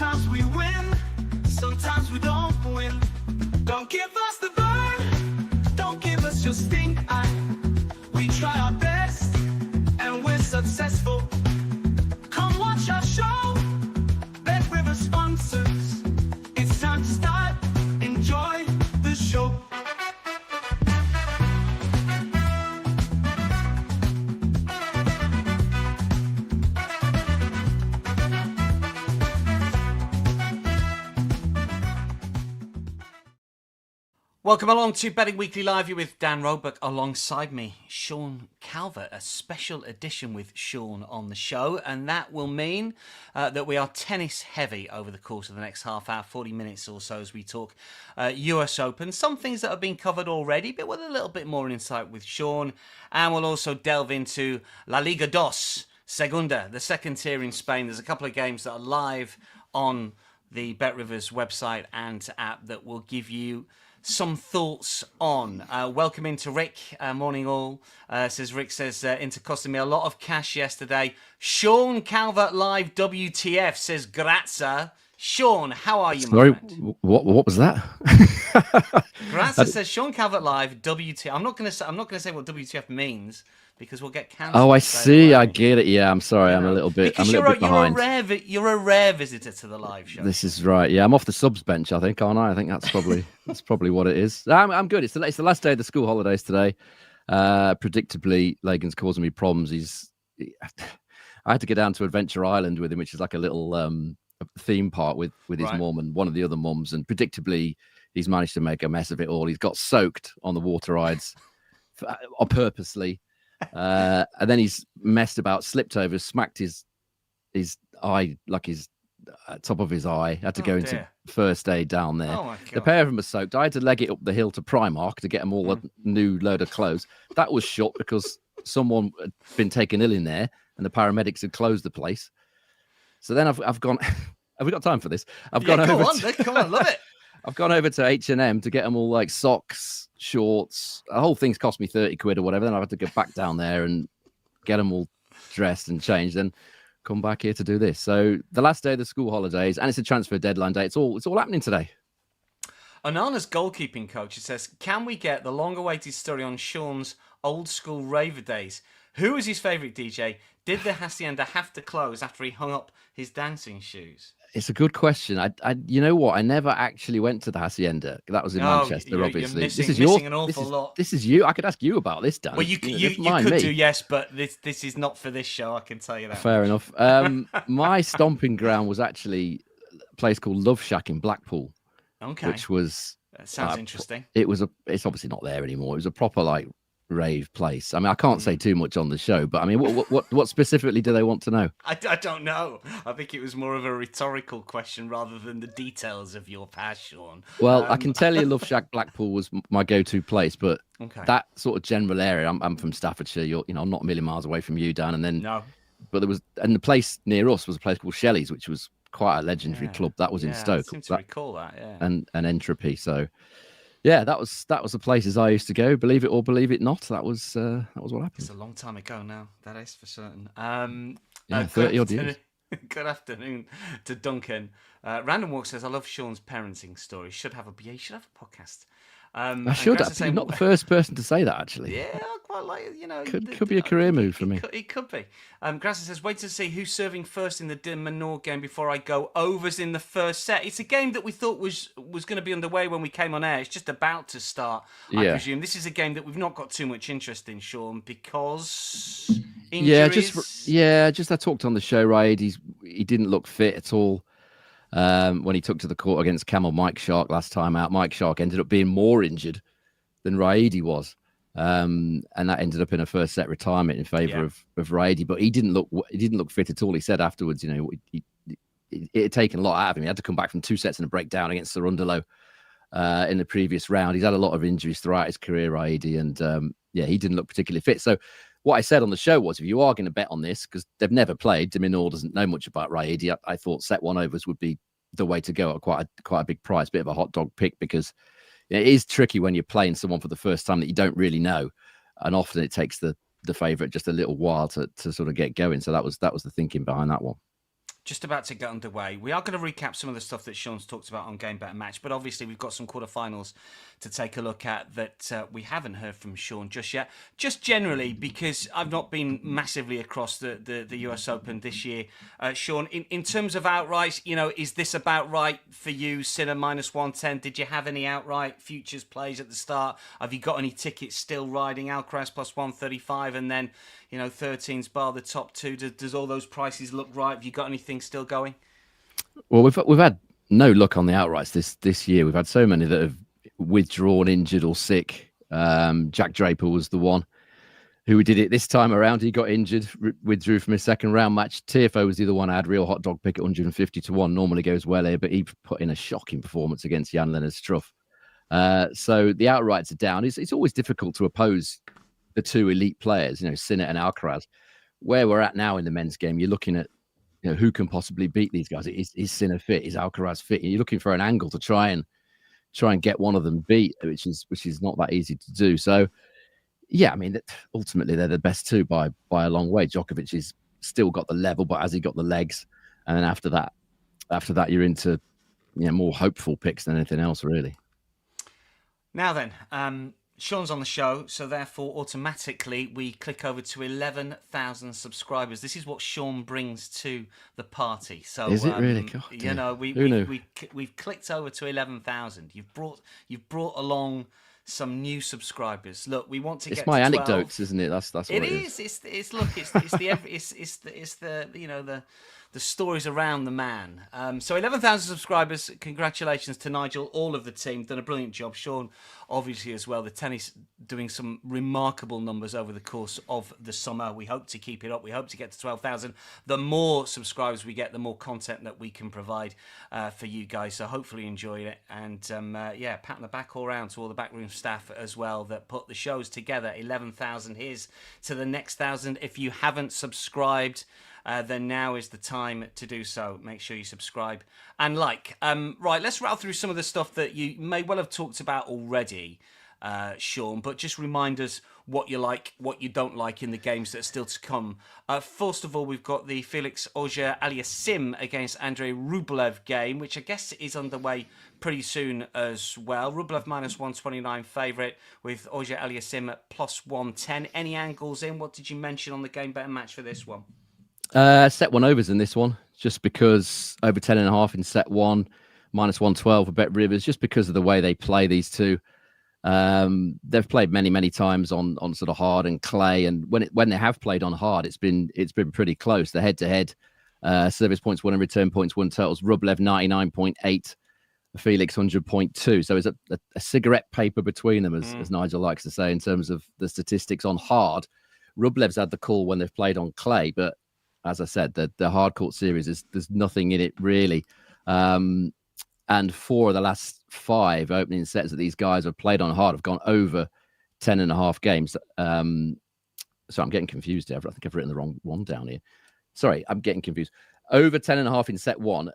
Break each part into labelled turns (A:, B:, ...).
A: Sometimes we win, sometimes we don't win. Don't give us the burn, don't give us your stink eye. We try our best, and we're successful. Come watch our show, Bet River sponsors. It's time to start, enjoy the show.
B: Welcome along to Betting Weekly Live. You're with Dan Roebuck alongside me, Sean Calvert. A special edition with Sean on the show, and that will mean that we are tennis heavy over the course of the next half hour, 40 minutes or so, as we talk US Open. Some things that have been covered already, but with a little bit more insight with Sean. And we'll also delve into La Liga Dos, Segunda, the second tier in Spain. There's a couple of games that are live on the BetRivers website and app that will give you some thoughts on. Welcome into Rick. Morning all. Rick says, Inter costed me a lot of cash yesterday. Sean Calvert Live WTF says, Grazza. Sean, how are you, my friend?
C: What was that?
B: Grazza says, Sean Calvert Live WTF. I'm not going to say what WTF means, because we'll get cancelled.
C: Oh, I see. I get it. Yeah, I'm sorry. I'm a little bit.
B: Because
C: I'm a little bit behind.
B: You're a rare visitor to the live show.
C: This is right. Yeah, I'm off the subs bench, I think, aren't I? I think that's probably what it is. I'm good. It's the last day of the school holidays today. Predictably, Lagan's causing me problems. I had to go down to Adventure Island with him, which is like a little theme park with his mum and one of the other mums, and predictably, he's managed to make a mess of it all. He's got soaked on the water rides, purposely. And then he's messed about, slipped over, smacked his eye, like his top of his eye. Had to go into first aid down there.
B: Oh,
C: the pair of them were soaked. I had to leg it up the hill to Primark to get them all a new load of clothes. That was shut because someone had been taken ill in there and the paramedics had closed the place. So then I've gone. Have we got time for this? Come
B: on, love it.
C: I've gone over to H&M to get them all like socks, shorts. The whole thing's cost me 30 quid or whatever. Then I've had to go back down there and get them all dressed and changed, then come back here to do this. So the last day of the school holidays, and it's a transfer deadline day. It's all happening today.
B: Onana's goalkeeping coach, it says, can we get the long-awaited story on Sean's old school raver days? Who was his favourite DJ? Did the Hacienda have to close after he hung up his dancing shoes?
C: It's a good question. I you know what? I never actually went to the Hacienda. That was in Manchester, obviously.
B: You're missing an awful lot.
C: This is you. I could ask you about this, Dan.
B: Well, you could do, yes, but this is not for this show. I can tell you that.
C: Fair enough. My stomping ground was actually a place called Love Shack in Blackpool.
B: Okay.
C: Which was
B: that sounds interesting.
C: It's obviously not there anymore. It was a proper like rave place. I mean, I can't say too much on the show, but I mean, what specifically do they want to know?
B: I don't know. I think it was more of a rhetorical question rather than the details of your past, Sean.
C: Well, I can tell you Love Shack Blackpool was my go-to place, but that sort of general area, I'm from Staffordshire, I'm not a million miles away from you, Dan, and then but the place near us was a place called Shelley's, which was quite a legendary club. That was in Stoke.
B: I seem to recall that,
C: and Entropy, so yeah, that was the places I used to go. Believe it or believe it not, that was what happened.
B: It's a long time ago now. That is for certain.
C: 30 odd years.
B: Good afternoon to Duncan. Random Walk says, "I love Sean's parenting story. You should have a podcast."
C: I should have. You're not the first person to say that, actually.
B: Yeah, I quite like it.
C: Could be a career move for me.
B: It could be. Grasser says, wait to see who's serving first in the Minaur game before I go. Overs in the first set. It's a game that we thought was going to be underway when we came on air. It's just about to start, I presume. This is a game that we've not got too much interest in, Sean, because injuries.
C: Just I talked on the show, right? He didn't look fit at all. When he took to the court against Camel Mike Shark last time out, Mike Shark ended up being more injured than Riedi was. And that ended up in a first set retirement in favour of Riedi. But he didn't look fit at all. He said afterwards, it had taken a lot out of him. He had to come back from 2 sets and a breakdown against Cerundolo in the previous round. He's had a lot of injuries throughout his career, Riedi, and he didn't look particularly fit. So what I said on the show was, if you are going to bet on this, because they've never played, Minaur doesn't know much about Riedi, I thought set one overs would be the way to go at quite a big price, bit of a hot dog pick, because it is tricky when you're playing someone for the first time that you don't really know, and often it takes the favourite just a little while to sort of get going. So that was the thinking behind that one.
B: just about to get underway. We are going to recap some of the stuff that Sean's talked about on Game Better Match, but obviously we've got some quarterfinals to take a look at that we haven't heard from Sean just yet. Just generally, because I've not been massively across the US Open this year, Sean, in terms of outrights, is this about right for you? Sinner -110. Did you have any outright futures plays at the start? Have you got any tickets still riding? Alcaraz +135, and then 13's bar the top two. Does all those prices look right? Have you got anything still going?
C: Well, we've had no luck on the outrights this year. We've had so many that have withdrawn, injured, or sick. Jack Draper was the one who did it this time around. He got injured, withdrew from his second round match. Tiafoe was the other one I had. Real hot dog pick at 150-1. Normally goes well here, but he put in a shocking performance against Jan-Lennard Struff. So the outrights are down. It's always difficult to oppose the two elite players, Sinner and Alcaraz. Where we're at now in the men's game, you're looking at who can possibly beat these guys. Is Sinner fit? Is Alcaraz fit? You're looking for an angle to try and get one of them beat, which is not that easy to do. So, yeah, I mean, ultimately they're the best two by a long way. Djokovic has still got the level, but has he got the legs? And then after that, you're into more hopeful picks than anything else, really.
B: Now then, Sean's on the show, so therefore automatically we click over to 11,000 subscribers. This is what Sean brings to the party. So
C: is it really? God,
B: we've clicked over to 11,000. You've brought along some new subscribers. Look, we want to get.
C: It's my
B: to
C: anecdotes,
B: 12.
C: Isn't it? That's what it is.
B: It's the stories around the man. So 11,000 subscribers. Congratulations to Nigel, all of the team. Done a brilliant job. Sean, obviously, as well. The tennis doing some remarkable numbers over the course of the summer. We hope to keep it up. We hope to get to 12,000. The more subscribers we get, the more content that we can provide for you guys. So hopefully you enjoy it. And pat on the back all round to all the backroom staff as well that put the shows together. 11,000. Here's to the next 1,000. If you haven't subscribed, then now is the time to do so. Make sure you subscribe and like. Right, let's rattle through some of the stuff that you may well have talked about already, Sean, but just remind us what you like, what you don't like in the games that are still to come. First of all, we've got the Felix Auger-Aliassime against Andrey Rublev game, which I guess is underway pretty soon as well. Rublev -129 favourite with Auger-Aliassime at +110. Any angles in? What did you mention on the Game Better Match for this one?
C: Set one overs in this one, just because over 10.5 in set one, -112 for Bet Rivers, just because of the way they play these two. They've played many times on sort of hard and clay, and when they have played on hard, it's been pretty close. The head-to-head service points won and return points won totals. Rublev 99.8, Felix 100.2. So it's a cigarette paper between them, as Nigel likes to say, in terms of the statistics on hard. Rublev's had the call when they've played on clay, but as I said, the hard court series there's nothing in it really. And 4 of the last 5 opening sets that these guys have played on hard have gone over 10.5 games. So I'm getting confused here. I think I've written the wrong one down here. Sorry, I'm getting confused. Over 10.5 in set one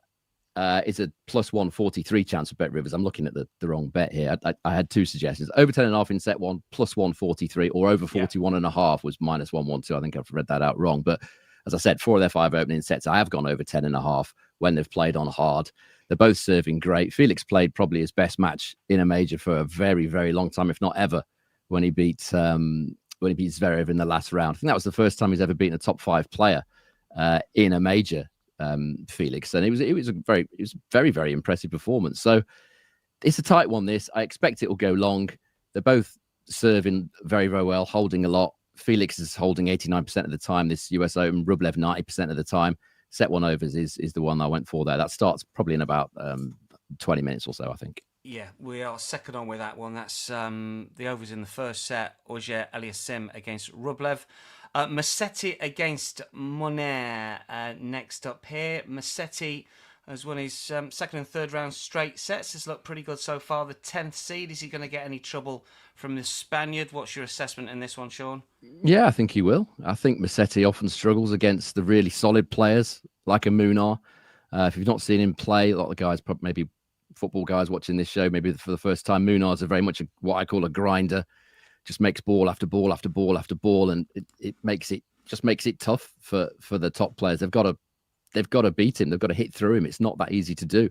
C: is a +143 chance for Bet Rivers. I'm looking at the wrong bet here. I had 2 suggestions. Over 10.5 in set one, +143, or over 41.5 was -112. I think I've read that out wrong. But as I said, 4 of their 5 opening sets, I have gone over 10.5 when they've played on hard. They're both serving great. Felix played probably his best match in a major for a very, very long time, if not ever, when he beat Zverev in the last round. I think that was the first time he's ever beaten a top 5 player in a major, Felix. And it was a very, very impressive performance. So it's a tight one, this. I expect it will go long. They're both serving very, very well, holding a lot. Felix is holding 89% of the time this US Open. Rublev 90% of the time. Set one overs is the one I went for there. That starts probably in about 20 minutes or so, I think.
B: Yeah, we are second on with that one. That's the overs in the first set. Auger-Aliassime against Rublev. Musetti against Munar next up here. Musetti has won his second and third round straight sets. Has looked pretty good so far. The 10th seed. Is he going to get any trouble from the Spaniard? What's your assessment in this one, Sean?
C: Yeah, I think he will. I think Musetti often struggles against the really solid players like a Munar. If you've not seen him play, a lot of guys, maybe football guys watching this show, maybe for the first time, Munar's a very much what I call a grinder. Just makes ball after ball after ball after ball, and it makes it tough for the top players. They've got to they've got to beat him. They've got to hit through him. It's not that easy to do.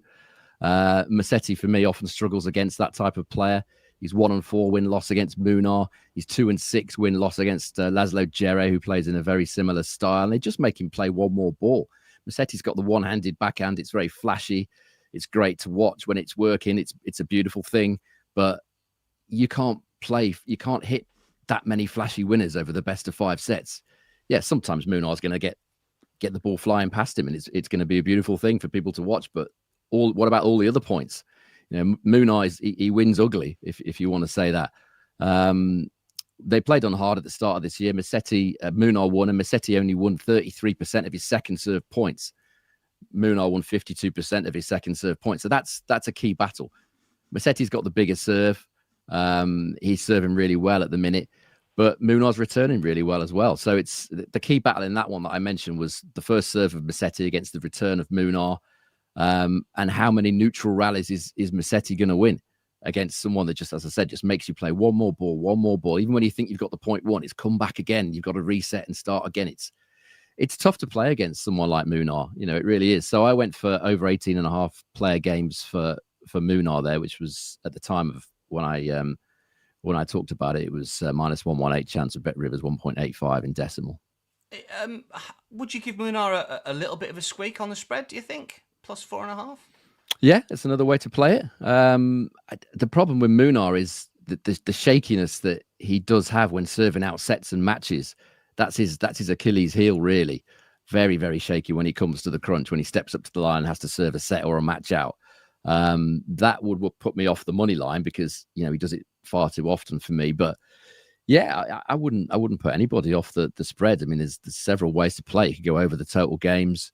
C: Musetti, for me, often struggles against that type of player. He's 1-4 win-loss against Munar. He's 2-6 win-loss against Laszlo Djere, who plays in a very similar style. And they just make him play one more ball. Musetti's got the one-handed backhand. It's very flashy. It's great to watch when it's working. It's a beautiful thing. But you can't hit that many flashy winners over the best of 5 sets. Yeah, sometimes Munar's going to get the ball flying past him, and it's going to be a beautiful thing for people to watch. But what about all the other points? Munar he wins ugly, if you want to say that. They played on hard at the start of this year. Munar won, and Musetti only won 33% of his second serve points. Munar won 52% of his second serve points. So that's a key battle. Musetti's got the bigger serve. He's serving really well at the minute, but Munar's returning really well as well. So it's the key battle in that one that I mentioned was the first serve of Musetti against the return of Munar. And how many neutral rallies is Musetti going to win against someone that just, as I said, just makes you play one more ball. Even when you think you've got the point one, it's come back again. You've got to reset and start again. It's tough to play against someone like Munar. It really is. So I went for over 18.5 player games for Munar there, which was at the time of when I talked about it, it was -118 chance of Bet Rivers 1.85 in decimal.
B: Would you give Munar a little bit of a squeak on the spread, do you think? +4.5?
C: Yeah, it's another way to play it. The problem with Munar is the shakiness that he does have when serving out sets and matches. That's his Achilles heel, really. Very, very shaky when he comes to the crunch, when he steps up to the line and has to serve a set or a match out. That would put me off the money line because he does it far too often for me. But yeah, I wouldn't put anybody off the spread. I mean, there's several ways to play. You could go over the total games,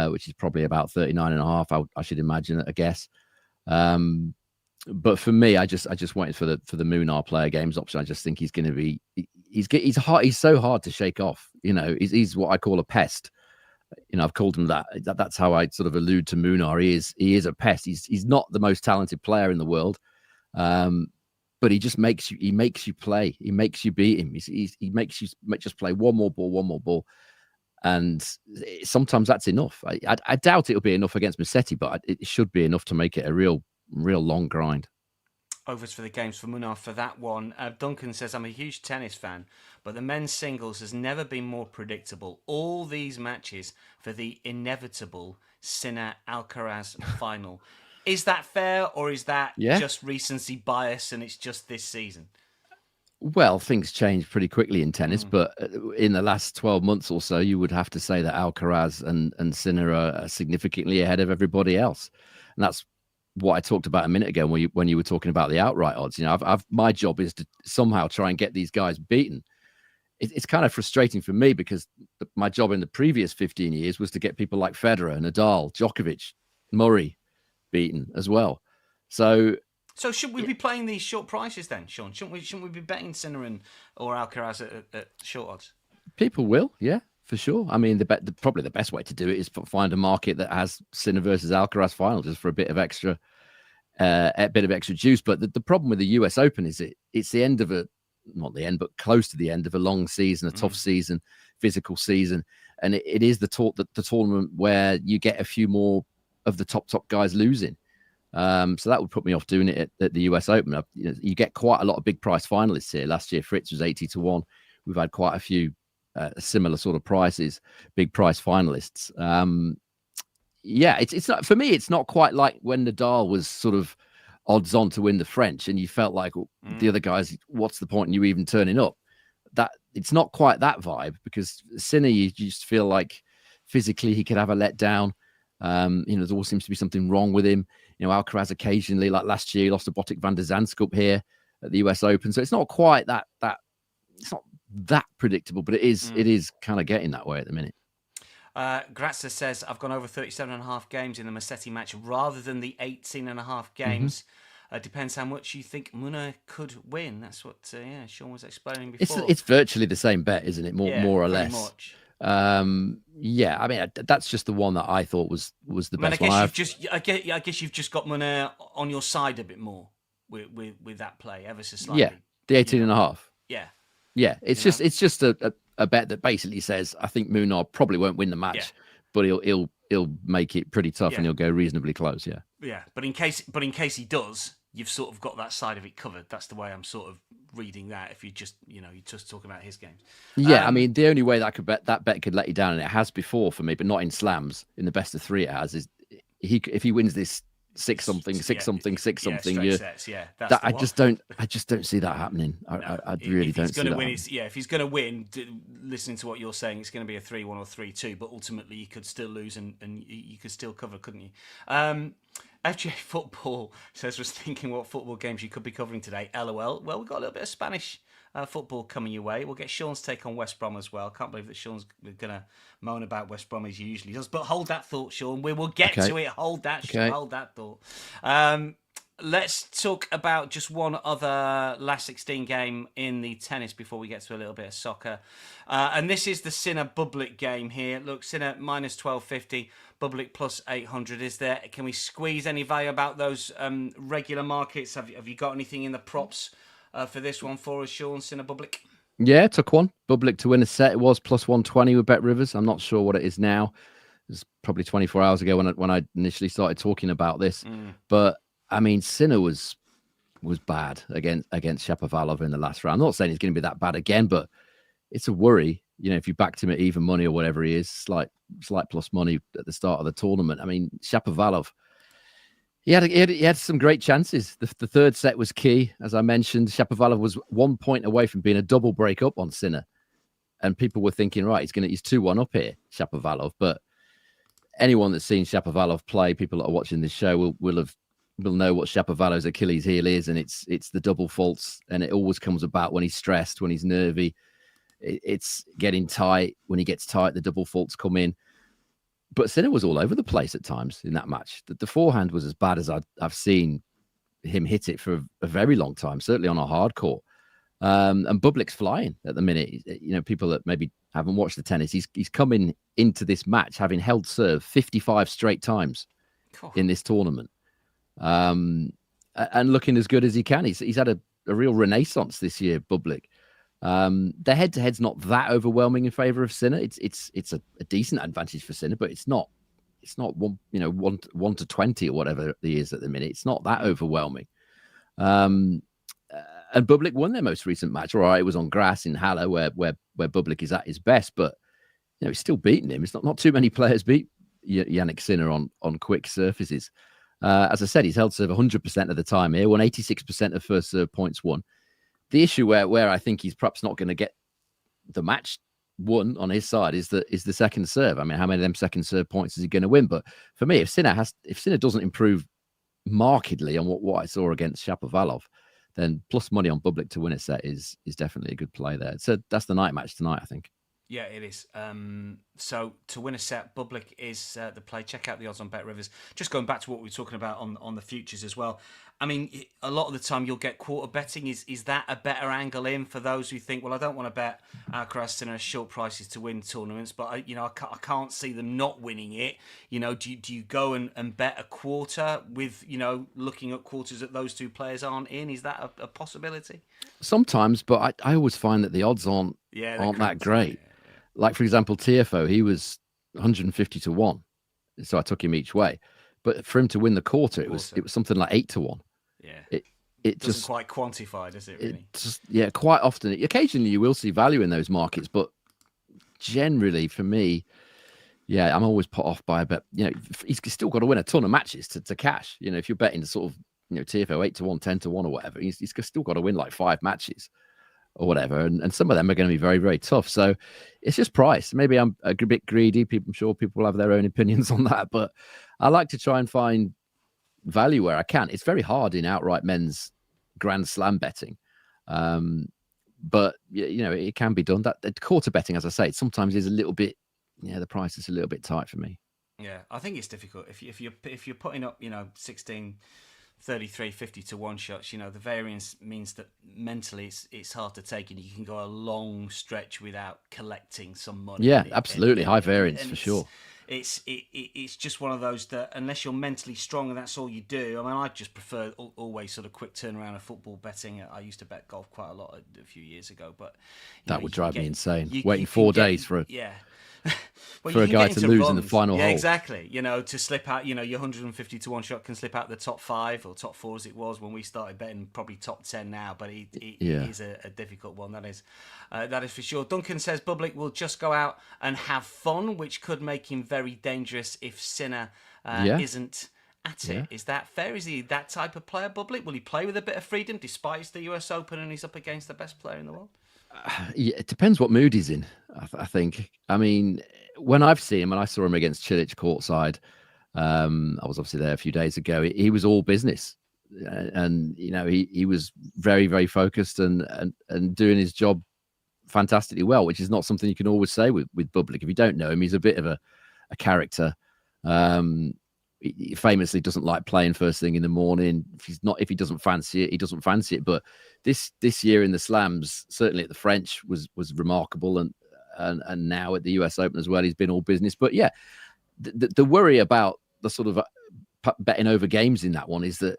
C: which is probably about 39.5. I should imagine, I guess. But for me, I just went for the Munar player games option. I just think he's going to be he's hard. He's so hard to shake off. He's what I call a pest. I've called him that. That's how I sort of allude to Munar. He is a pest. He's not the most talented player in the world, but he just makes you play. He makes you beat him. He makes you just play one more ball, and sometimes that's enough. I doubt it'll be enough against Musetti, but it should be enough to make it a real long grind.
B: Overs for the games for Munar for that one. Duncan says, I'm a huge tennis fan, but the men's singles has never been more predictable. All these matches for the inevitable Sinner-Alcaraz final. Is that fair, or is that just recency bias and it's just this season?
C: Well, things change pretty quickly in tennis, but in the last 12 months or so, you would have to say that Alcaraz and Sinner are significantly ahead of everybody else. And that's what I talked about a minute ago when you were talking about the outright odds. My job is to somehow try and get these guys beaten. It's kind of frustrating for me because my job in the previous 15 years was to get people like Federer, Nadal, Djokovic, Murray beaten as well. So should we be playing these short prices then, Sean? Shouldn't we be betting Sinner or Alcaraz at short odds? People will, yeah, for sure. I mean, probably the best way to do it is find a market that has Sinner versus Alcaraz final just for a bit of extra juice. But the problem with the US Open is it's the end of not the end, but close to the end of a long season, a tough season, physical season, and it is the tournament where you get a few more of the top guys losing. So that would put me off doing it at the US Open. You get quite a lot of big price finalists here. Last year, Fritz was 80-1. We've had quite a few similar sort of prices, big price finalists. It's not, for me, it's not quite like when Nadal was sort of odds on to win the French and you felt like the other guys, what's the point in you even turning up? That it's not quite that vibe, because Sinner, you just feel like physically he could have a letdown. There always seems to be something wrong with him. Alcaraz occasionally, like last year, he lost to Botic van der Zandschulp here at the US Open. So it's not quite that it's not that predictable, but it is kind of getting that way at the minute.
B: Grazza says, I've gone over 37.5 games in the Musetti match rather than the 18.5 games. Depends how much you think Munar could win. That's what Sean was explaining before.
C: It's virtually the same bet, isn't it? More or less.
B: Much.
C: I mean, that's just the one that I thought was the best one.
B: I guess you've just got Munar on your side a bit more with that play, ever so slightly.
C: Yeah, the 18.5.
B: Yeah,
C: it's just a bet that basically says I think Munar probably won't win the match, but he'll make it pretty tough
B: Yeah.
C: and he'll go reasonably close. Yeah.
B: Yeah, but in case he does, you've sort of got that side of it covered. That's the way I'm sort of reading that. If you just, you're just talking about his games.
C: Yeah, I mean, the only way that I could bet that bet could let you down, and it has before for me, but not in slams. In the best of three, it has. Is if he wins this 6-something, 6-something, 6-something,
B: straight sets, that's
C: I just don't see that happening. I really don't see that.
B: If he's going to win, listening to what you're saying, it's going to be a 3-1 or 3-2. But ultimately, you could still lose and you could still cover, couldn't you? FJ Football says, was thinking what football games you could be covering today. LOL. Well, we've got a little bit of Spanish football coming your way. We'll get Sean's take on West Brom as well. Can't believe that Sean's going to moan about West Brom as he usually does. But hold that thought, Sean. We will get to it. Hold that, Sean. Hold that thought. Let's talk about just one other last 16 game in the tennis before we get to a little bit of soccer. And this is the Sinner Bublik game here. Look, Sinner minus 1250, Bublik plus 800. Can we squeeze any value about those regular markets? Have you got anything in the props for this one for us, Sean? Sinner Bublik?
C: Yeah, took one. Bublik to win a set. It was plus 120 with Bet Rivers. I'm not sure what it is now. It was probably 24 hours ago when I initially started talking about this. But I mean, Sinner was bad against Shapovalov in the last round. I'm not saying he's going to be that bad again, but it's a worry. If you backed him at even money or whatever he is, slight plus money at the start of the tournament. I mean, Shapovalov, he had some great chances. The third set was key, as I mentioned. Shapovalov was 1 point away from being a double break up on Sinner, and people were thinking, right, he's 2-1 up here, Shapovalov. But anyone that's seen Shapovalov play, people that are watching this show will know what Shapovalov's Achilles heel is, and it's the double faults, and it always comes about when he's stressed, when he's nervy. It's getting tight. When he gets tight, the double faults come in. But Sinner was all over the place at times in that match. The forehand was as bad as I've seen him hit it for a very long time, certainly on a hard court. And Bublik's flying at the minute. People that maybe haven't watched the tennis, he's coming into this match having held serve 55 straight times in this tournament. And looking as good as he can. He's had a real renaissance this year, Bublik. The head-to-head's not that overwhelming in favour of Sinner. It's a decent advantage for Sinner, but it's not 1 to 20 or whatever it is at the minute. It's not that overwhelming. And Bublik won their most recent match. All right, it was on grass in Halle where Bublik is at his best, but he's still beating him. It's not too many players beat Jannik Sinner on quick surfaces. As I said, he's held serve 100% of the time here, won 86% of first serve points won. The issue where I think he's perhaps not going to get the match won on his side is the second serve. I mean, how many of them second serve points is he going to win? But for me, if Sinner doesn't improve markedly on what I saw against Shapovalov, then plus money on Bublik to win a set is definitely a good play there. So that's the night match tonight, I think.
B: Yeah, it is. So to win a set, Bublik is the play. Check out the odds on Bet Rivers. Just going back to what we were talking about on the futures as well. I mean, a lot of the time you'll get quarter betting. Is that a better angle in for those who think, well, I don't want to bet Alcaraz Sinner short prices to win tournaments, but I can't see them not winning it. Do you go and bet a quarter with looking at quarters that those two players aren't in? Is that a possibility?
C: Sometimes, but I always find that the odds aren't that great. Like, for example, TFO, he was 150 to 1. So I took him each way. But for him to win the quarter, it was something like 8 to 1.
B: Yeah.
C: It
B: doesn't
C: just
B: quite quantify, does it, really?
C: Quite often. Occasionally you will see value in those markets, but generally for me, I'm always put off by a bet. He's still got to win a ton of matches to cash. If you're betting sort of, TFO 8 to 1, 10 to 1 or whatever, he's still got to win like 5 matches. Or whatever, and some of them are going to be very, very tough. So it's just price. Maybe I'm a bit greedy. I'm sure people will have their own opinions on that, but I like to try and find value where I can. It's very hard in outright men's Grand Slam betting, but it can be done. That quarter betting, as I say, sometimes is a little bit. The price is a little bit tight for me.
B: Yeah, I think it's difficult if you're putting up 16. 33, 50 to 1 shots, the variance means that mentally it's hard to take, and you can go a long stretch without collecting some money.
C: Yeah, absolutely. High variance for sure.
B: It's just one of those that unless you're mentally strong and that's all you do. I mean, I just prefer always sort of quick turnaround of football betting. I used to bet golf quite a lot a few years ago, but
C: that would drive me insane. Waiting 4 days for it.
B: Yeah.
C: for a guy to lose in the final hole.
B: Exactly. To slip out, your 150 to 1 shot can slip out the top 5 or top 4 as it was when we started betting, probably top 10 now, but it is a difficult one. That is for sure. Duncan says Bublik will just go out and have fun, which could make him very dangerous if Sinner isn't at it. Is that fair? Is he that type of player, Bublik? Will he play with a bit of freedom despite it's the US Open and he's up against the best player in the world?
C: It depends what mood he's in, I think. I mean, when I've seen him, and I saw him against Cilic courtside, I was obviously there a few days ago, he was all business. And, he was very, very focused and doing his job fantastically well, which is not something you can always say with Bublik. If you don't know him, he's a bit of a character. He famously doesn't like playing first thing in the morning. If he doesn't fancy it, he doesn't fancy it. But this year in the slams, certainly at the French, was remarkable, and now at the US Open as well, he's been all business. But yeah, the worry about the sort of betting over games in that one is that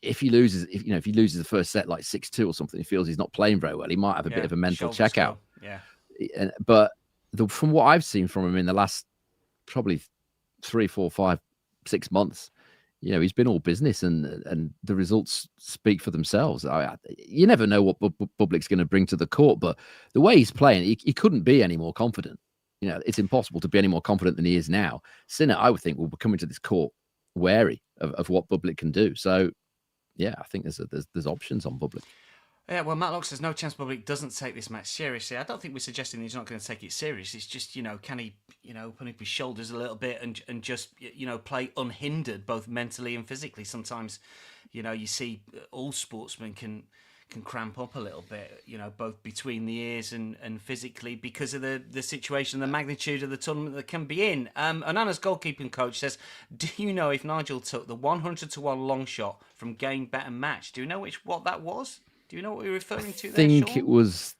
C: if he loses the first set like 6-2 or something, he feels he's not playing very well. He might have a bit of a mental checkout. But from what I've seen from him in the last probably 3, 4, 5, 6 months, he's been all business, and the results speak for themselves. You never know what Bublik's going to bring to the court, but the way he's playing, he couldn't be any more confident. It's impossible to be any more confident than he is now. Sinner, I would think, will be coming to this court wary of what Bublik can do. So, yeah, I think there's options on Bublik.
B: Yeah, well, Matt Locke says no chance Bublik doesn't take this match seriously. I don't think we're suggesting he's not going to take it serious. It's just, can he, open up his shoulders a little bit and just, play unhindered, both mentally and physically. Sometimes, you see all sportsmen can cramp up a little bit, both between the ears and physically because of the situation, the magnitude of the tournament that can be in. Anana's goalkeeping coach says, do you know if Nigel took the 100 to 1 long shot from Game Bet and Match? Do you know what that was? Do you know what we're referring to there,
C: I think
B: Sean?
C: it was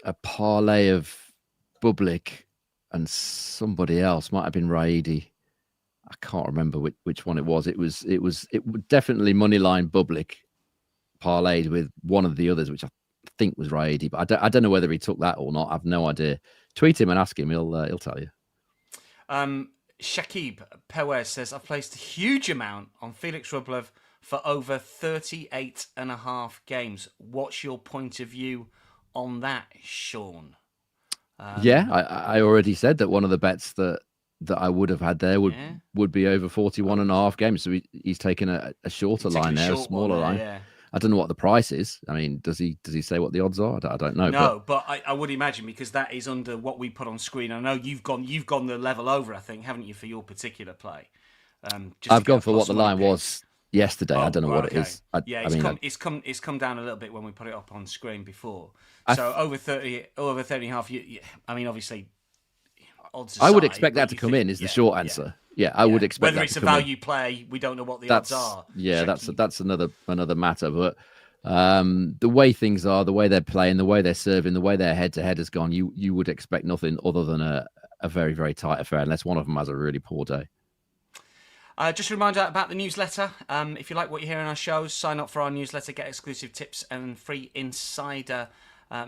C: a parlay of Bublik and somebody else. Might have been Riedi. I can't remember which one it was. It was definitely moneyline Bublik parlayed with one of the others, which I think was Riedi. But I don't know whether he took that or not. I've no idea. Tweet him and ask him. He'll tell you.
B: Shakib Perez says, I've placed a huge amount on Felix Rublev for over 38.5 games. What's your point of view on that, Sean?
C: I already said that one of the bets that I would have had there would be over 41.5 games. So he's taken a shorter line there, a smaller line. Yeah. I don't know what the price is. I mean, does he say what the odds are? I don't know.
B: No, but I would imagine, because that is under what we put on screen. I know you've gone the level over, I think, haven't you, for your particular play?
C: I've gone for what the line was yesterday. I don't know what it is.
B: It's come down a little bit when we put it up on screen before. So over 30 and a half. I mean, obviously, odds aside,
C: I would expect that to come in. Is the short answer? Yeah, I would expect
B: whether it's a value play. We don't know what the odds are.
C: Yeah, that's another matter. But the way things are, the way they're playing, the way they're serving, the way their head-to-head has gone, you would expect nothing other than a very, very tight affair, unless one of them has a really poor day.
B: Just a reminder about the newsletter. If you like what you hear in our shows, sign up for our newsletter, get exclusive tips and free insider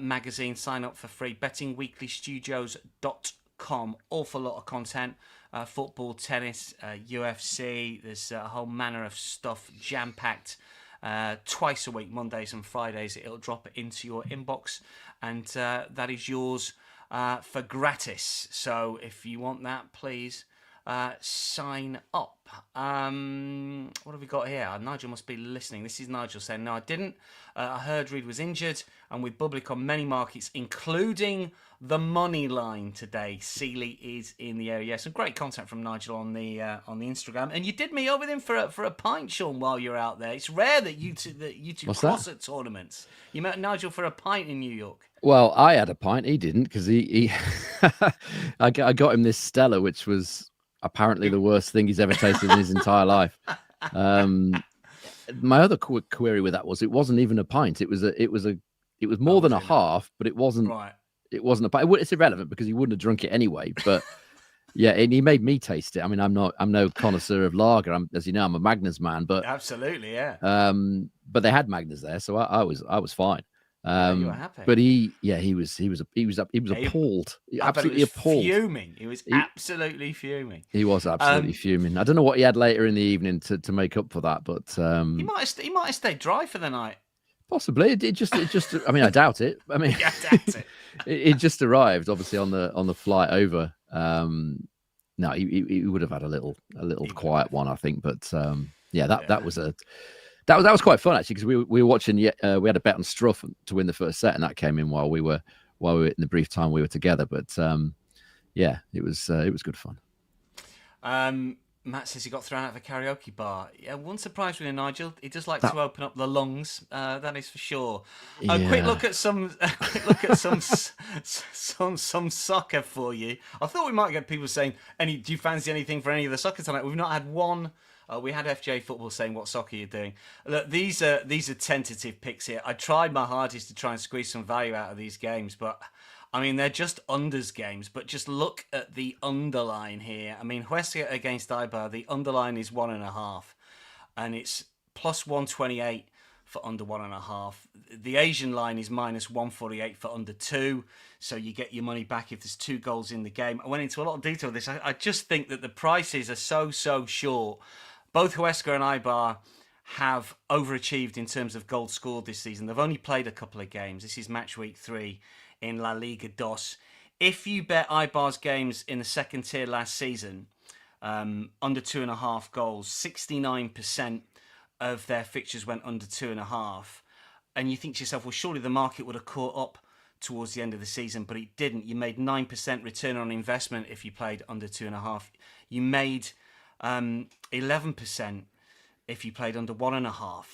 B: magazine. Sign up for free. bettingweeklystudios.com. Awful lot of content. Football, tennis, UFC. There's a whole manner of stuff jam-packed. Twice a week, Mondays and Fridays. It'll drop into your inbox, and that is yours for gratis. So if you want that, please sign up. What have we got here? Nigel must be listening. This is Nigel saying, no, I didn't. I heard Reed was injured, and with Bublik on many markets, including the money line today, Seeley is in the area. Some great content from Nigel on the Instagram, and you did meet up with him for a pint, Sean, while you're out there. It's rare that you two cross at tournaments. You met Nigel for a pint in New York.
C: Well, I had a pint. He didn't, because he I got him this Stella, which was apparently the worst thing he's ever tasted in his entire life. My other query with that was it wasn't even a pint. It was more than a half, but it wasn't. Right. It wasn't a pint. It's irrelevant because he wouldn't have drunk it anyway. But yeah, and he made me taste it. I mean, I'm no connoisseur of lager. As you know, I'm a Magners man. But
B: absolutely, yeah.
C: But they had Magners there, so I was fine.
B: You were happy.
C: But he was appalled. Absolutely appalled.
B: Fuming. He was absolutely fuming.
C: He was absolutely fuming. I don't know what he had later in the evening to make up for that, but
B: he might have stayed dry for the night.
C: Possibly. It just. I mean, I doubt it. I mean,
B: I doubt it.
C: it just arrived, obviously, on the flight over. No, he would have had a little quiet one, I think. But that was quite fun actually, because we were watching. We had a bet on Struff to win the first set, and that came in while we were in the brief time we were together. But it was good fun.
B: Matt says he got thrown out of a karaoke bar. Yeah, one surprise with Nigel. He does like to open up the lungs. That is for sure. A quick look at some soccer for you. I thought we might get people saying, do you fancy anything for any of the soccer tonight? We've not had one. We had FJ Football saying, what soccer are you doing? Look, these are tentative picks here. I tried my hardest to try and squeeze some value out of these games, but I mean, they're just unders games, but just look at the underline here. I mean, Huesca against Eibar, the underline is 1.5, and it's plus 128 for under 1.5. The Asian line is minus 148 for under 2, so you get your money back if there's 2 goals in the game. I went into a lot of detail with this. I just think that the prices are so short. Both Huesca and Eibar have overachieved in terms of goals scored this season. They've only played a couple of games. This is match week 3 in La Liga DOS. If you bet Eibar's games in the second tier last season, under 2.5 goals, 69% of their fixtures went under 2.5. And you think to yourself, well, surely the market would have caught up towards the end of the season, but it didn't. You made 9% return on investment if you played under 2.5. You made 11% if you played under 1.5.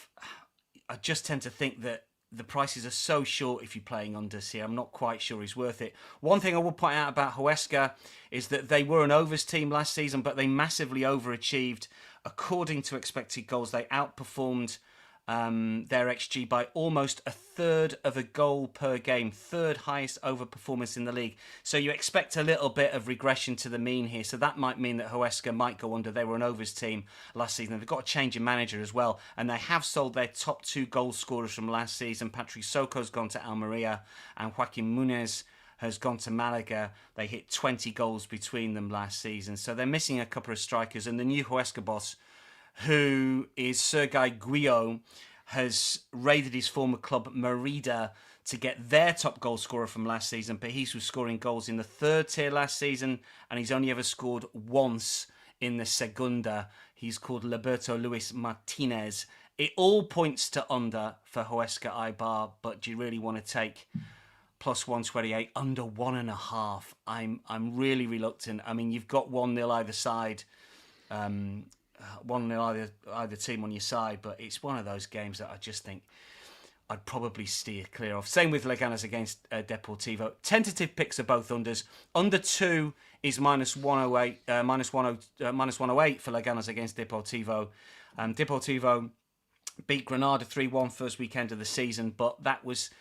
B: I just tend to think that the prices are so short if you're playing unders here. I'm not quite sure he's worth it. One thing I will point out about Huesca is that they were an overs team last season, but they massively overachieved. According to expected goals, they outperformed their XG by almost a third of a goal per game, third highest over performance in the league. So you expect a little bit of regression to the mean here. So that might mean that Huesca might go under. They were an overs team last season. They've got a change in manager as well, and they have sold their top 2 goal scorers from last season. Patrick Soko's gone to Almeria, and Joaquin Munez has gone to Malaga. They hit 20 goals between them last season. So they're missing a couple of strikers, and the new Huesca boss, who is Sergei Guillot, has raided his former club Merida to get their top goal scorer from last season, but he was scoring goals in the third tier last season, and he's only ever scored once in the Segunda. He's called Liberto Luis Martinez. It all points to under for Huesca Eibar, but do you really want to take plus 128 under 1.5? I'm really reluctant. I mean, you've got 1-0 either side. 1-0 either team on your side, but it's one of those games that I just think I'd probably steer clear of. Same with Leganes against Deportivo. Tentative picks are both unders. Under 2 is minus 108 for Leganes against Deportivo. Deportivo beat Granada 3-1 first weekend of the season, but that was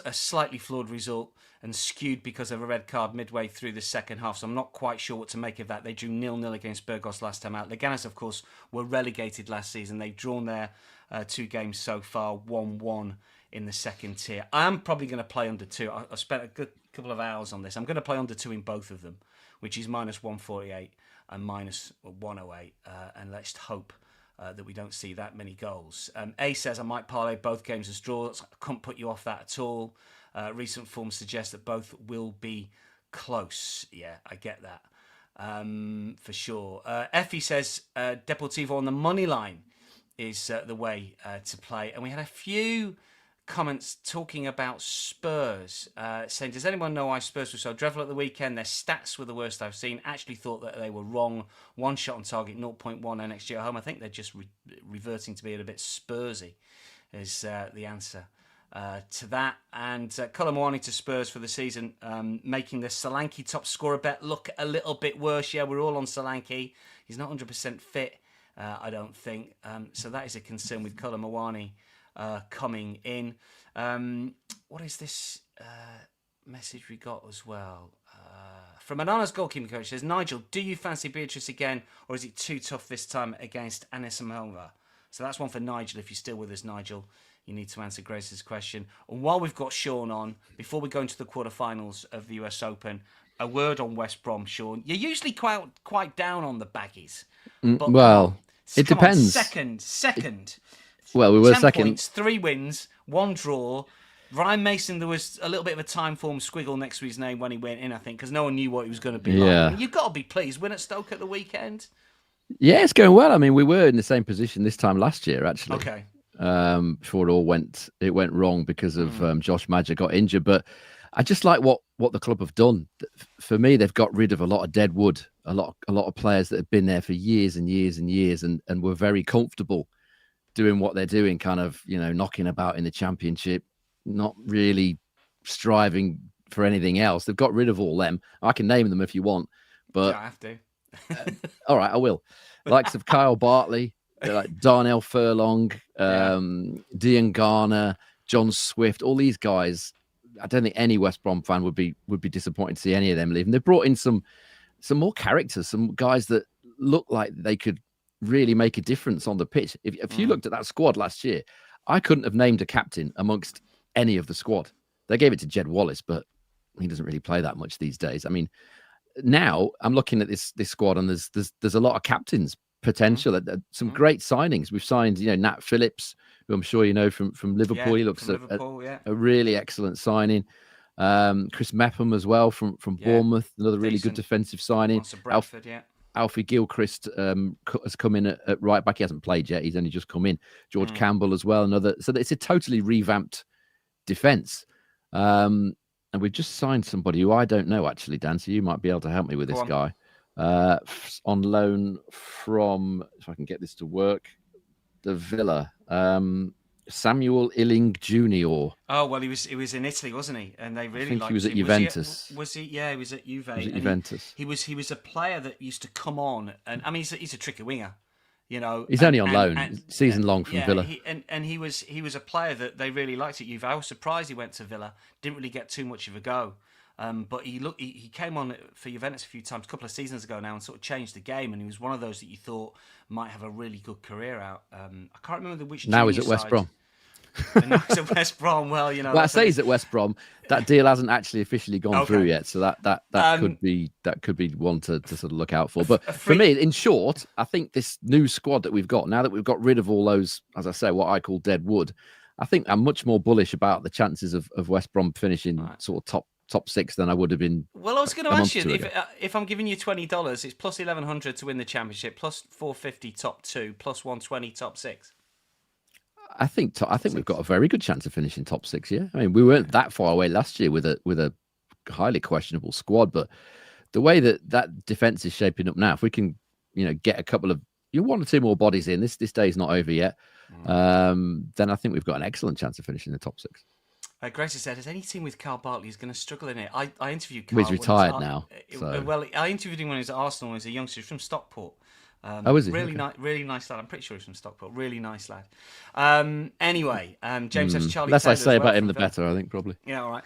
B: a slightly flawed result and skewed because of a red card midway through the second half. So I'm not quite sure what to make of that. They drew 0-0 against Burgos last time out. Leganes, of course, were relegated last season. They've drawn their 2 games so far, 1-1 in the second tier. I'm probably going to play under 2. I spent a good couple of hours on this. I'm going to play under 2 in both of them, which is minus 148 and minus 108. And let's hope that we don't see that many goals. A says, I might parlay both games as draws. I couldn't put you off that at all. Recent form suggests that both will be close. Yeah, I get that. For sure. Effie says, Deportivo on the money line is the way to play. And we had a few comments talking about Spurs, saying, does anyone know why Spurs were so dreadful at the weekend? Their stats were the worst I've seen. Actually thought that they were wrong. 1 shot on target, 0.1 NXG at home. I think they're just reverting to being a bit Spursy is the answer to that. And Colomwani to Spurs for the season, making the Solanke top scorer bet look a little bit worse. Yeah, we're all on Solanke. He's not 100% fit, I don't think. So that is a concern with Colomwani coming in. What is this message we got as well? From Anana's goalkeeping coach, says, Nigel, do you fancy Beatrice again, or is it too tough this time against Anisimova? So that's one for Nigel, if you're still with us, Nigel. you need to answer Grace's question. And while we've got Sean on, before we go into the quarterfinals of the US Open, a word on West Brom, Sean. You're usually quite down on the baggies. But
C: Well, it
B: come on,
C: depends.
B: Second.
C: Well, we were
B: 10
C: second.
B: points, 3 wins, 1 draw. Ryan Mason, there was a little bit of a time form squiggle next to his name when he went in, I think, because no one knew what he was going to be like. You've got to be pleased. Win at Stoke at the weekend.
C: Yeah, it's going well. I mean, we were in the same position this time last year, actually.
B: Okay.
C: Before it went wrong because of Josh Madger got injured. But I just like what the club have done. For me, they've got rid of a lot of dead wood, a lot of players that have been there for years and years and years, and were very comfortable doing what they're doing, kind of, knocking about in the Championship, not really striving for anything else. They've got rid of all them. I can name them if you want, but
B: I have to.
C: all right, I will. Likes of Kyle Bartley, like Darnell Furlong, Dean Garner, John Swift, all these guys. I don't think any West Brom fan would be disappointed to see any of them leave. And they've brought in some more characters, some guys that look like they could really make a difference on the pitch. If you looked at that squad last year, I couldn't have named a captain amongst any of the squad. They gave it to Jed Wallace, but he doesn't really play that much these days. I mean, now I'm looking at this squad, and there's a lot of captains potential. Some great signings. We've signed, Nat Phillips, who I'm sure you know from Liverpool. He looks a really excellent signing. Chris Mepham as well from Bournemouth, another really good defensive signing. Alfie Gilchrist has come in at right back. He hasn't played yet. He's only just come in. George Campbell as well. Another. So it's a totally revamped defence. And we've just signed somebody who I don't know, actually, Dan, so you might be able to help me with this guy. On loan from, if I can get this to work, the Villa. Samuel Illing Jr.
B: Oh, well, he was in Italy, wasn't he? And they really liked him.
C: He was at Juventus.
B: Was he? Yeah, he was at Juve.
C: He was at Juventus.
B: He was a player that used to come on, and I mean, he's a tricky winger.
C: He's only on loan, season long from Villa.
B: He was a player that they really liked at Juve. I was surprised he went to Villa. Didn't really get too much of a go, but he came on for Juventus a few times, a couple of seasons ago now, and sort of changed the game. And he was one of those that you thought might have a really good career out. I can't remember which.
C: Now he's at West Brom.
B: Now he's at West Brom. Well,
C: Well, I say he's at West Brom. That deal hasn't actually officially gone through yet, so that could be one to sort of look out for. But for me, in short, I think this new squad that we've got now that we've got rid of all those, as I say, what I call dead wood, I think I'm much more bullish about the chances of West Brom finishing sort of top 6 than I would have been.
B: Well, I was going to ask you if I'm giving you $20, it's plus 1,100 to win the Championship, plus 450 top 2, plus 120 top 6.
C: I think we've got a very good chance of finishing top 6. Yeah, I mean, we weren't that far away last year with a highly questionable squad, but the way that defense is shaping up now, if we can, get a couple of 1 or 2 more bodies in, this day's not over yet, then I think we've got an excellent chance of finishing the top 6.
B: Grace has said, "Is any team with Carl Bartley is going to struggle in it?" I interviewed Carl.
C: He's retired now.
B: Well, I interviewed him when he was at Arsenal. He was a youngster. He's from Stockport.
C: Is he?
B: Really nice, really nice lad. I'm pretty sure he's from Stockport. Really nice lad. Anyway, James says Charlie.
C: Less I say about him, the better. I think probably.
B: Yeah, all right.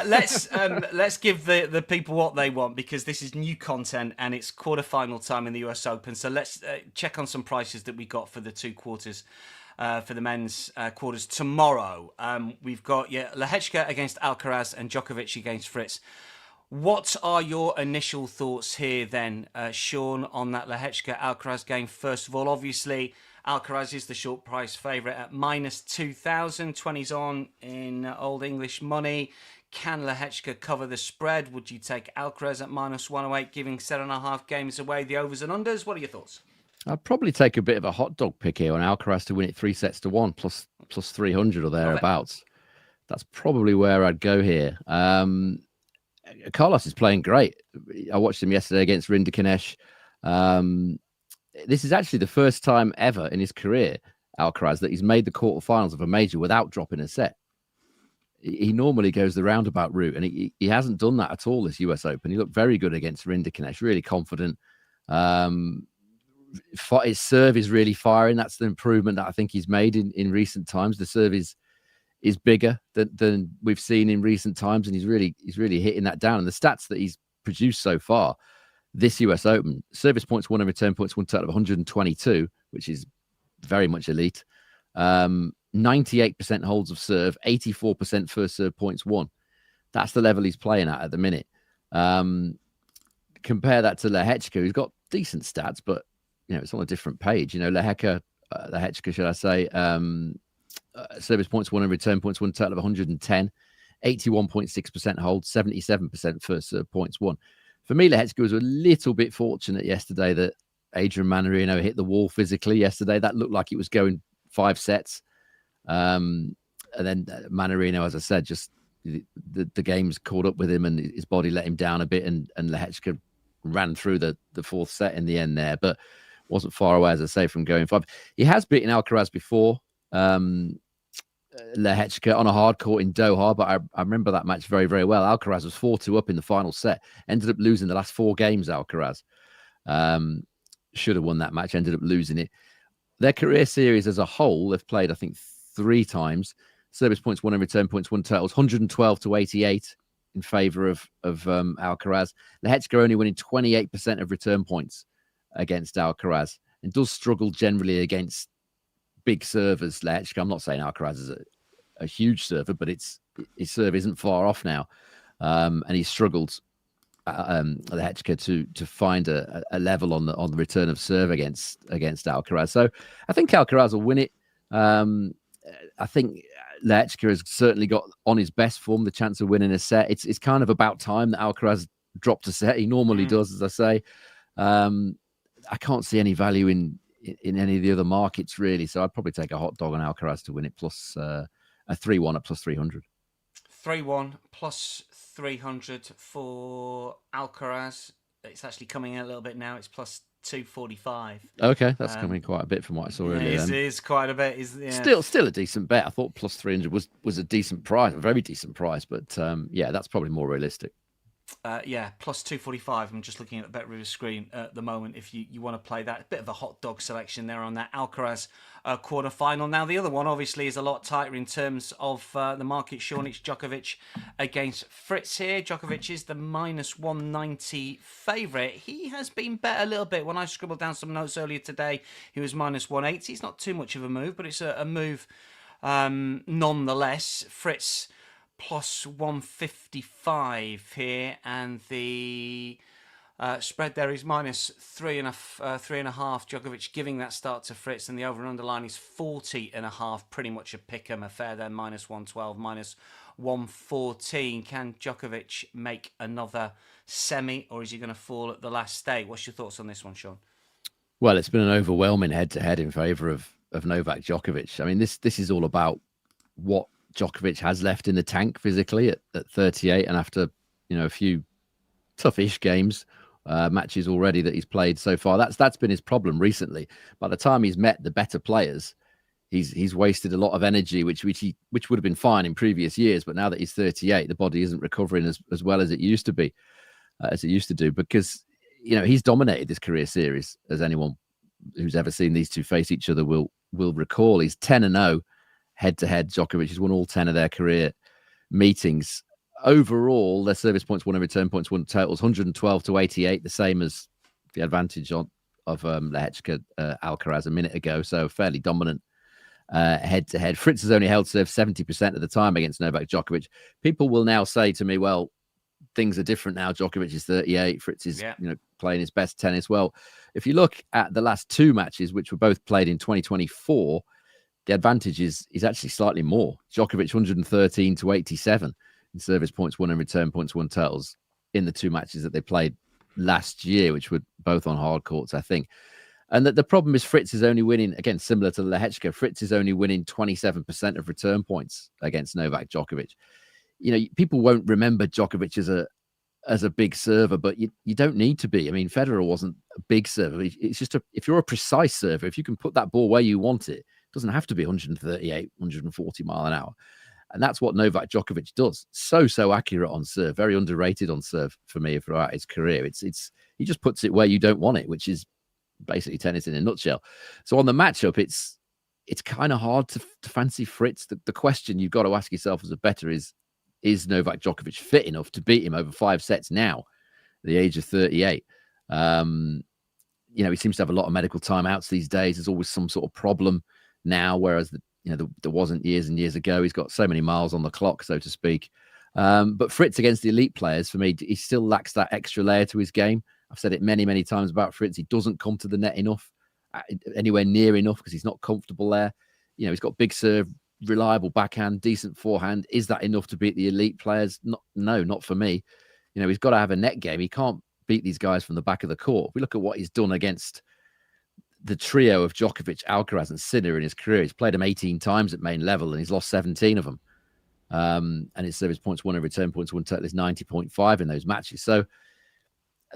B: Let's give the people what they want, because this is new content and it's quarterfinal time in the US Open. So let's check on some prices that we got for the 2 quarters. For the men's quarters tomorrow, we've got Lehecka against Alcaraz and Djokovic against Fritz. What are your initial thoughts here then, Sean, on that Lehecka-Alcaraz game? First of all, obviously, Alcaraz is the short price favourite at minus 2,000, 20s on in Old English money. Can Lehecka cover the spread? Would you take Alcaraz at minus 108, giving 7.5 games away, the overs and unders? What are your thoughts?
C: I'd probably take a bit of a hot dog pick here on Alcaraz to win it 3-1 plus 300 or thereabouts. That's probably where I'd go here. Carlos is playing great. I watched him yesterday against Rinderknecht. This is actually the first time ever in his career, Alcaraz, that he's made the quarterfinals of a major without dropping a set. He normally goes the roundabout route, and he hasn't done that at all this US Open. He looked very good against Rinderknecht, really confident. His serve is really firing. That's the improvement that I think he's made in recent times. The serve is bigger than we've seen in recent times, and he's really hitting that down. And the stats that he's produced so far this US Open: service points won and return points won, total of 122, which is very much elite. 98% holds of serve, 84% first serve points won. That's the level he's playing at the minute. Compare that to Lehecka, who's got decent stats, but it's on a different page. Lehecka, should I say, service points won and return points won, total of 110, 81.6% hold, 77% first serve points won. For me, Lehecka was a little bit fortunate yesterday that Adrian Mannarino hit the wall physically yesterday. That looked like it was going 5 sets. And then Mannarino, as I said, just the game's caught up with him and his body let him down a bit, and Lehecka ran through the 4th set in the end there, but wasn't far away, as I say, from going 5. He has beaten Alcaraz before, Lehecka, on a hard court in Doha, but I remember that match very, very well. Alcaraz was 4-2 up in the final set, ended up losing the last 4 games, Alcaraz. Should have won that match, ended up losing it. Their career series as a whole, they've played, I think, 3 times. Service points won and return points won totals 112-88 in favour of Alcaraz. Lehecka only winning 28% of return points against Alcaraz, and does struggle generally against big servers. Lehecka, I'm not saying Alcaraz is a huge server, but his serve isn't far off now, and he's struggled. Lehecka to find a level on the return of serve against Alcaraz. So I think Alcaraz will win it. I think Lehecka has certainly got, on his best form, the chance of winning a set. It's kind of about time that Alcaraz dropped a set. He normally does, as I say. I can't see any value in any of the other markets, really. So I'd probably take a hot dog on Alcaraz to win it, plus a 3-1 at plus 300.
B: 3-1 plus 300 for Alcaraz. It's actually coming in a little bit now. It's plus 245.
C: Okay, that's coming quite a bit from what I saw earlier.
B: It is quite a bit.
C: Still a decent bet. I thought plus 300 was a decent price, a very decent price. But that's probably more realistic.
B: Plus 245. I'm just looking at the BetRivers screen at the moment. If you want to play that, a bit of a hot dog selection there on that Alcaraz quarter final. Now the other one obviously is a lot tighter in terms of the market. Sean, it's Djokovic against Fritz here. Djokovic is the minus 190 favourite. He has been bet a little bit. When I scribbled down some notes earlier today, he was minus 180. It's not too much of a move, but it's a move nonetheless. Fritz plus 155 here, and the spread there is minus 3.5. Djokovic giving that start to Fritz, and the over and underline is 40.5. Pretty much a pick-em affair there. Minus 112, minus 114. Can Djokovic make another semi, or is he going to fall at the last stake? What's your thoughts on this one, Sean?
C: Well, it's been an overwhelming head-to-head in favour of Novak Djokovic. I mean, this is all about what Djokovic has left in the tank physically at 38, and after a few toughish games, matches already that he's played so far, that's been his problem recently. By the time he's met the better players, he's wasted a lot of energy, which would have been fine in previous years, but now that he's 38, the body isn't recovering as well as it used to be, as it used to do, because he's dominated this career series, as anyone who's ever seen these two face each other will recall. He's 10-0 head-to-head. Djokovic has won all 10 of their career meetings. Overall, their service points won and return points won totals 112-88, the same as the advantage of Lehecka Alcaraz a minute ago. So fairly dominant head-to-head. Fritz has only held serve 70% of the time against Novak Djokovic. People will now say to me, well, things are different now. Djokovic is 38. Fritz is playing his best tennis. Well, if you look at the last 2 matches, which were both played in 2024, the advantage is actually slightly more. Djokovic 113-87 in service points won and return points won totals in the 2 matches that they played last year, which were both on hard courts, I think. And that the problem is Fritz is only winning, again, similar to Lehecka, Fritz is only winning 27% of return points against Novak Djokovic. People won't remember Djokovic as a big server, but you don't need to be. I mean, Federer wasn't a big server. It's just if you're a precise server, if you can put that ball where you want it, doesn't have to be 138, 140 mile an hour. And that's what Novak Djokovic does. So accurate on serve, very underrated on serve for me throughout his career. He just puts it where you don't want it, which is basically tennis in a nutshell. So on the matchup, it's kind of hard to fancy Fritz. The question you've got to ask yourself as a bettor is Novak Djokovic fit enough to beat him over 5 sets now, at the age of 38? He seems to have a lot of medical timeouts these days. There's always some sort of problem now, whereas there wasn't years and years ago. He's got so many miles on the clock, so to speak. But Fritz against the elite players, for me, he still lacks that extra layer to his game. I've said it many, many times about Fritz. He doesn't come to the net enough, anywhere near enough, because he's not comfortable there. He's got big serve, reliable backhand, decent forehand. Is that enough to beat the elite players? No, not for me. He's got to have a net game. He can't beat these guys from the back of the court. If we look at what he's done against the trio of Djokovic, Alcaraz, and Sinner in his career, he's played them 18 times at main level, and he's lost 17 of them. And his service points won and return points won total is 90.5 in those matches. So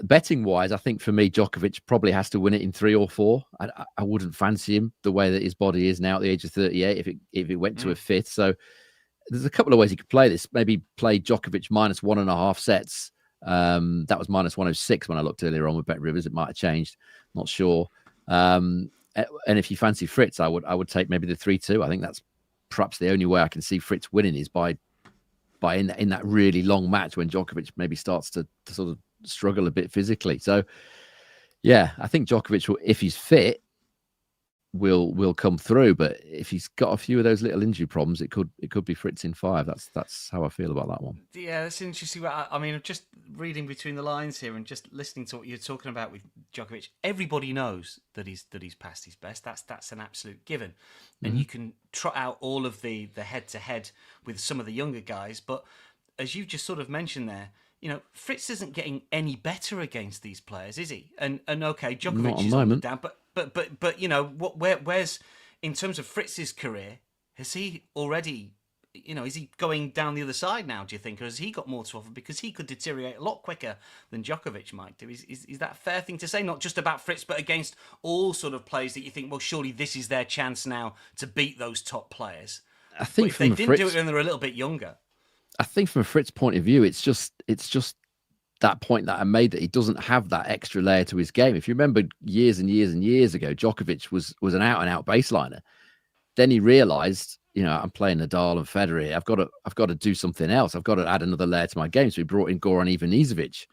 C: betting wise, I think for me, Djokovic probably has to win it in 3 or 4. I wouldn't fancy him the way that his body is now at the age of 38 if it went to a 5th. So there's a couple of ways he could play this. Maybe play Djokovic minus 1.5 sets. That was minus 106 when I looked earlier on with Bet Rivers. It might have changed. Not sure. And if you fancy Fritz, I would take maybe the 3-2. I think that's perhaps the only way I can see Fritz winning is by in that really long match when Djokovic maybe starts to sort of struggle a bit physically. So yeah, I think Djokovic will, if he's fit, will come through. But if he's got a few of those little injury problems, it could be Fritz in 5. That's how I feel about that one.
B: Yeah, that's interesting. I mean, just reading between the lines here and just listening to what you're talking about with Djokovic, everybody knows that he's past his best. That's an absolute given. And you can trot out all of the head-to-head with some of the younger guys, but as you've just sort of mentioned there, Fritz isn't getting any better against these players, is he? And okay, Djokovic is on the down, but where's in terms of Fritz's career, has he already, is he going down the other side now, do you think, or has he got more to offer because he could deteriorate a lot quicker than Djokovic might do? Is that a fair thing to say? Not just about Fritz, but against all sort of players that you think, well, surely this is their chance now to beat those top players.
C: I think
B: if they didn't do it when they were a little bit younger.
C: I think from a Fritz point of view, it's just that point that I made that he doesn't have that extra layer to his game. If you remember years and years and years ago, Djokovic was an out and out baseliner. Then he realized, I'm playing Nadal and Federer. I've got to do something else. I've got to add another layer to my game. So he brought in Goran Ivanisevic,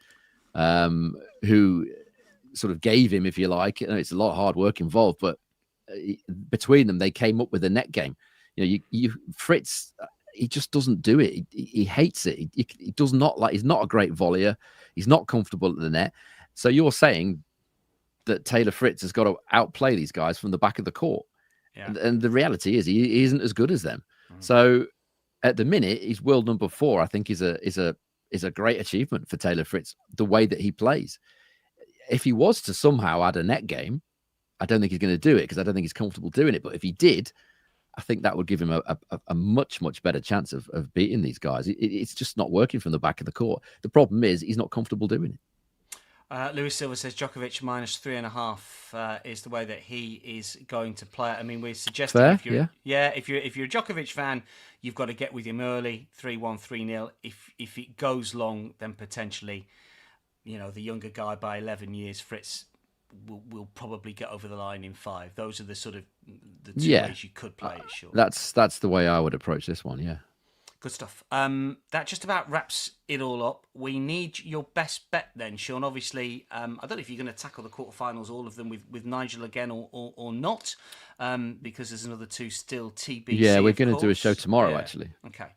C: who sort of gave him, if you like, it's a lot of hard work involved, but between them, they came up with a net game. Fritz, he just doesn't do it. He hates it. He does not like. He's not a great volleyer. He's not comfortable at the net. So you're saying that Taylor Fritz has got to outplay these guys from the back of the court, and the reality is he isn't as good as them. So at the minute, he's world number 4. I think is a great achievement for Taylor Fritz. The way that he plays. If he was to somehow add a net game, I don't think he's going to do it because I don't think he's comfortable doing it. But if he did, I think that would give him a much, much better chance of beating these guys. It's just not working from the back of the court. The problem is he's not comfortable doing it.
B: Lewis Silver says Djokovic minus 3.5 is the way that he is going to play. I mean, we're suggesting if you're a Djokovic fan, you've got to get with him early, 3-1, 3-0. If it goes long, then potentially, the younger guy by 11 years, Fritz, will probably get over the line in 5. Those are the sort of the two ways you could play it, sure.
C: That's the way I would approach this one, yeah.
B: Good stuff. That just about wraps it all up. We need your best bet then, Sean. Obviously, I don't know if you're going to tackle the quarterfinals, all of them with Nigel again or not, because there's another 2 still TBC.
C: Yeah, we're going to do a show tomorrow, actually.
B: Okay.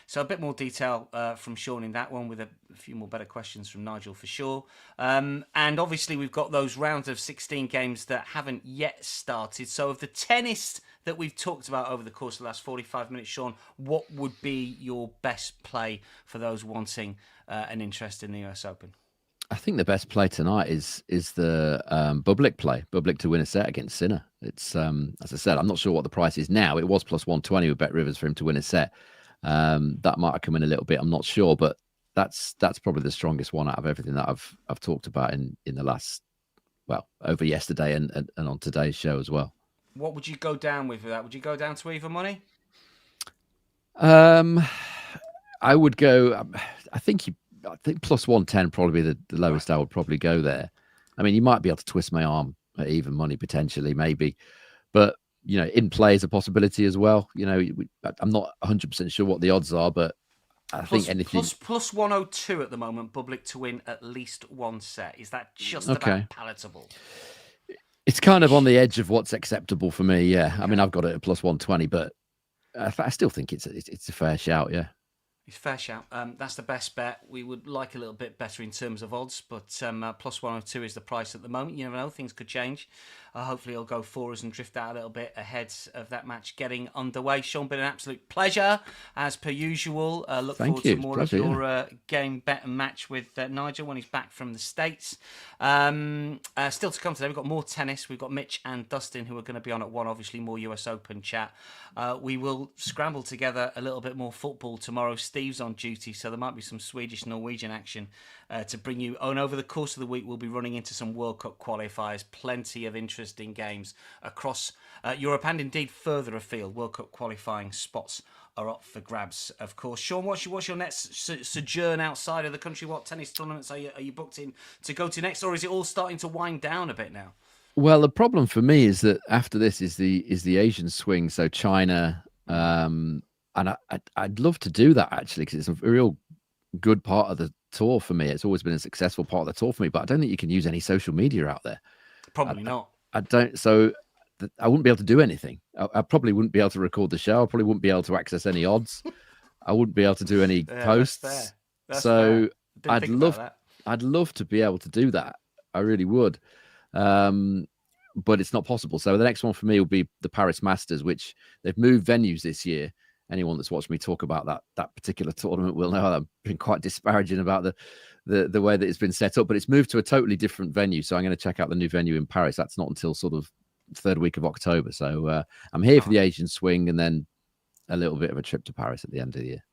B: So a bit more detail from Sean in that one with a few more better questions from Nigel for sure. And obviously we've got those rounds of 16 games that haven't yet started. So of the tennis that we've talked about over the course of the last 45 minutes, Sean, what would be your best play for those wanting an interest in the US Open?
C: I think the best play tonight is the Bublik play. Bublik to win a set against Sinner. It's, as I said, I'm not sure what the price is now. It was plus 120 with Bet Rivers for him to win a set. That might have come in a little bit. I'm not sure, but that's probably the strongest one out of everything that I've talked about in the last, over yesterday and on today's show as well.
B: What would you go down with that? Would you go down to even money?
C: I would go. I think plus 110 probably the lowest I would probably go there. I mean, you might be able to twist my arm at even money potentially, maybe, but. In play is a possibility as well. I'm not 100% sure what the odds are, but I think anything...
B: Plus 102 at the moment, Bublik to win at least one set. Is that just about palatable?
C: It's kind of on the edge of what's acceptable for me, yeah. I mean, I've got it at plus 120, but I still think it's a fair shout. Yeah.
B: It's fair shout. That's the best bet. We would like a little bit better in terms of odds, but plus 102 is the price at the moment. You never know, things could change. Hopefully he'll go for us and drift out a little bit ahead of that match getting underway. Sean, been an absolute pleasure, as per usual. Look forward to more of your game bet and match with Nigel when he's back from the States. Still to come today, we've got more tennis. We've got Mitch and Dustin who are going to be on at 1, obviously more US Open chat. We will scramble together a little bit more football tomorrow. Steve's on duty, so there might be some Swedish-Norwegian action to bring you. And over the course of the week, we'll be running into some World Cup qualifiers. Plenty of interesting games across Europe and indeed further afield. World Cup qualifying spots are up for grabs, of course. Sean, what's your next sojourn outside of the country? What tennis tournaments are you booked in to go to next, or is it all starting to wind down a bit now?
C: Well, the problem for me is that after this is the Asian swing, so China. And I'd love to do that, actually, because it's a real good part of the tour for me. It's always been a successful part of the tour for me, but I don't think you can use any social media out there.
B: Probably not.
C: I don't. So I wouldn't be able to do anything. I probably wouldn't be able to record the show. I probably wouldn't be able to access any odds. I wouldn't be able to do any posts.
B: That's fair.
C: I'd love to be able to do that. I really would. But it's not possible. So the next one for me will be the Paris Masters, which they've moved venues this year. Anyone that's watched me talk about that particular tournament will know I've been quite disparaging about the way that it's been set up, but it's moved to a totally different venue. So I'm going to check out the new venue in Paris. That's not until sort of third week of October. So I'm here for the Asian swing and then a little bit of a trip to Paris at the end of the year.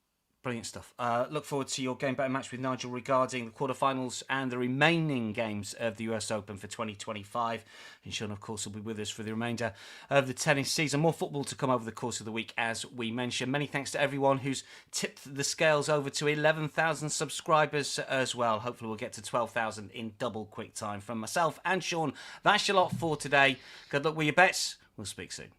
B: Brilliant stuff. Look forward to your game better match with Nigel regarding the quarterfinals and the remaining games of the US Open for 2025. And Sean, of course, will be with us for the remainder of the tennis season. More football to come over the course of the week, as we mentioned. Many thanks to everyone who's tipped the scales over to 11,000 subscribers as well. Hopefully we'll get to 12,000 in double quick time. From myself and Sean, that's your lot for today. Good luck with your bets. We'll speak soon.